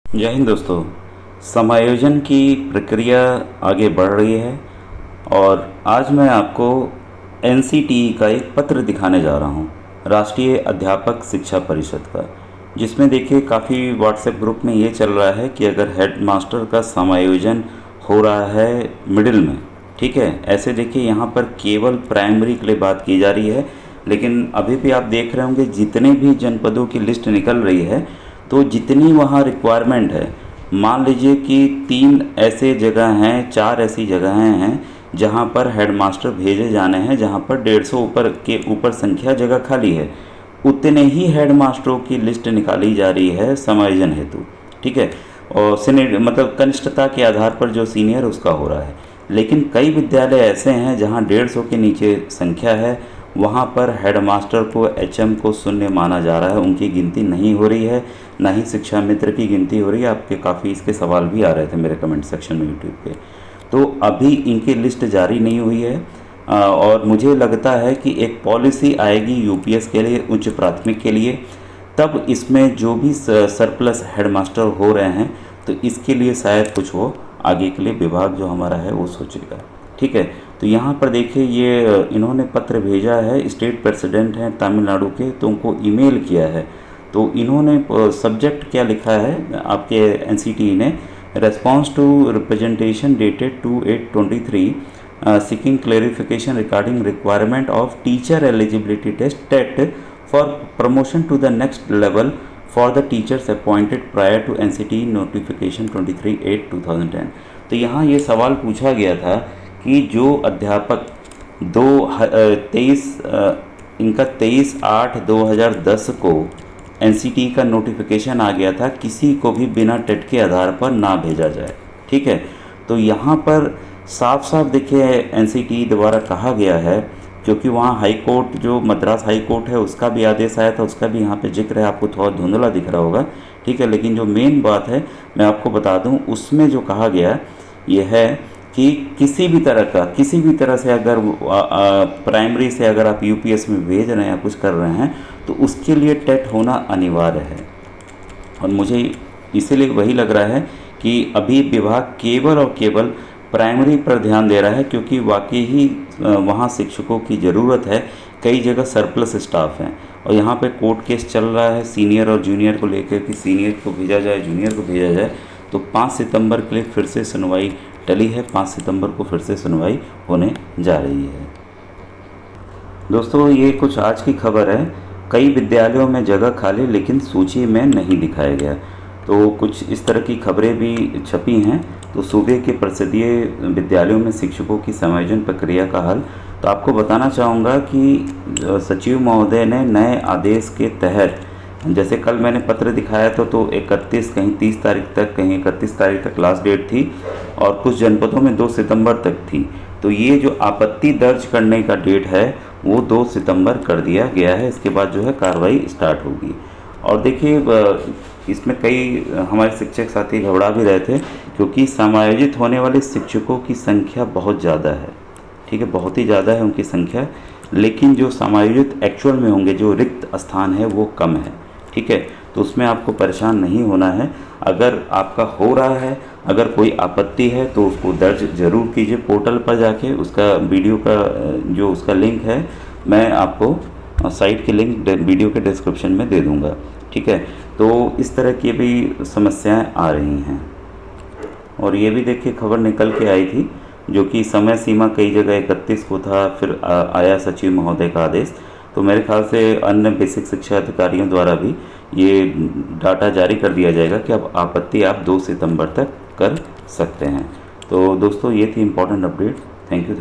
जय हिंद दोस्तों। समायोजन की प्रक्रिया आगे बढ़ रही है और आज मैं आपको एनसीटीई का एक पत्र दिखाने जा रहा हूँ, राष्ट्रीय अध्यापक शिक्षा परिषद का, जिसमें देखिए काफ़ी व्हाट्सएप ग्रुप में ये चल रहा है कि अगर हेड मास्टर का समायोजन हो रहा है मिडिल में, ठीक है, ऐसे देखिए यहाँ पर केवल प्राइमरी के लिए बात की जा रही है। लेकिन अभी भी आप देख रहे होंगे जितने भी जनपदों की लिस्ट निकल रही है, तो जितनी वहाँ रिक्वायरमेंट है, मान लीजिए कि 3 ऐसे जगह हैं, 4 ऐसी जगहें हैं जहाँ पर हेडमास्टर भेजे जाने हैं, जहाँ पर 150 ऊपर संख्या जगह खाली है, उतने ही हेडमास्टरों की लिस्ट निकाली जा रही है समायोजन हेतु, ठीक है। और सीनियर मतलब कनिष्ठता के आधार पर जो सीनियर उसका हो रहा है। लेकिन कई विद्यालय ऐसे हैं जहाँ 150 के नीचे संख्या है, वहाँ पर हेडमास्टर को एचएम को शून्य माना जा रहा है, उनकी गिनती नहीं हो रही है, ना ही शिक्षा मित्र की गिनती हो रही है। आपके काफ़ी इसके सवाल भी आ रहे थे मेरे कमेंट सेक्शन में यूट्यूब पे। तो अभी इनकी लिस्ट जारी नहीं हुई है और मुझे लगता है कि एक पॉलिसी आएगी यूपीएस के लिए, उच्च प्राथमिक के लिए, तब इसमें जो भी सरप्लस हेडमास्टर हो रहे हैं तो इसके लिए शायद कुछ वो आगे के लिए विभाग जो हमारा है वो सोचेगा, ठीक है। तो यहाँ पर देखिए ये इन्होंने पत्र भेजा है, स्टेट प्रेसिडेंट हैं तमिलनाडु के, तो उनको ईमेल किया है। तो इन्होंने सब्जेक्ट क्या लिखा है आपके एनसीटीई ने, response to representation dated 2/8/23 seeking clarification regarding requirement of teacher eligibility test TET for promotion to the next level for the teachers appointed prior to NCTE notification 23/8/2010। तो यहाँ ये सवाल पूछा गया था कि जो अध्यापक 23/8/2010 को एनसीटीई का नोटिफिकेशन आ गया था, किसी को भी बिना टेट के आधार पर ना भेजा जाए, ठीक है। तो यहाँ पर साफ साफ देखिए एनसीटीई द्वारा कहा गया है, क्योंकि वहाँ हाई कोर्ट जो मद्रास हाई कोर्ट है उसका भी आदेश आया था, उसका भी यहाँ पे जिक्र है, आपको थोड़ा धुंधला दिख रहा होगा, ठीक है। लेकिन जो मेन बात है मैं आपको बता दूँ, उसमें जो कहा गया ये है कि किसी भी तरह से अगर प्राइमरी से अगर आप यूपीएस में भेज रहे हैं या कुछ कर रहे हैं तो उसके लिए टेट होना अनिवार्य है। और मुझे इसीलिए वही लग रहा है कि अभी विभाग केवल और केवल प्राइमरी पर ध्यान दे रहा है, क्योंकि वाकई ही वहाँ शिक्षकों की ज़रूरत है। कई जगह सरप्लस स्टाफ हैं और यहाँ पे कोर्ट केस चल रहा है सीनियर और जूनियर को लेकर कि सीनियर को भेजा जाए, जूनियर को भेजा जाए। तो 5 सितंबर के लिए फिर से सुनवाई टली है, 5 सितंबर को फिर से सुनवाई होने जा रही है। दोस्तों ये कुछ आज की खबर है, कई विद्यालयों में जगह खाली लेकिन सूची में नहीं दिखाया गया। तो कुछ इस तरह की खबरें भी छपी हैं। तो सूबे के परिषदीय विद्यालयों में शिक्षकों की समायोजन प्रक्रिया का हल, तो आपको बताना चाहूँगा कि सचिव महोदय ने नए आदेश के तहत, जैसे कल मैंने पत्र दिखाया था तो 31 कहीं 30 तारीख तक, कहीं 31 तारीख तक लास्ट डेट थी और कुछ जनपदों में 2 सितंबर तक थी। तो ये जो आपत्ति दर्ज करने का डेट है वो 2 सितंबर कर दिया गया है। इसके बाद जो है कार्रवाई स्टार्ट होगी। और देखिए इसमें कई हमारे शिक्षक साथी घबरा भी रहे थे, क्योंकि समायोजित होने वाले शिक्षकों की संख्या बहुत ज़्यादा है, ठीक है, बहुत ही ज़्यादा है उनकी संख्या। लेकिन जो समायोजित एक्चुअल में होंगे, जो रिक्त स्थान है वो कम है, ठीक है। तो उसमें आपको परेशान नहीं होना है। अगर आपका हो रहा है, अगर कोई आपत्ति है तो उसको दर्ज ज़रूर कीजिए पोर्टल पर जाके। उसका वीडियो का जो उसका लिंक है मैं आपको साइट के लिंक वीडियो के डिस्क्रिप्शन में दे दूंगा, ठीक है। तो इस तरह की भी समस्याएं आ रही हैं। और ये भी देखिए खबर निकल के आई थी, जो कि समय सीमा कई जगह 31 को था, फिर आया सचिव महोदय का आदेश। तो मेरे ख्याल से अन्य बेसिक शिक्षा अधिकारियों द्वारा भी ये डाटा जारी कर दिया जाएगा कि अब आपत्ति आप 2 सितंबर तक कर सकते हैं। तो दोस्तों ये थी इम्पोर्टेंट अपडेट। Thank you.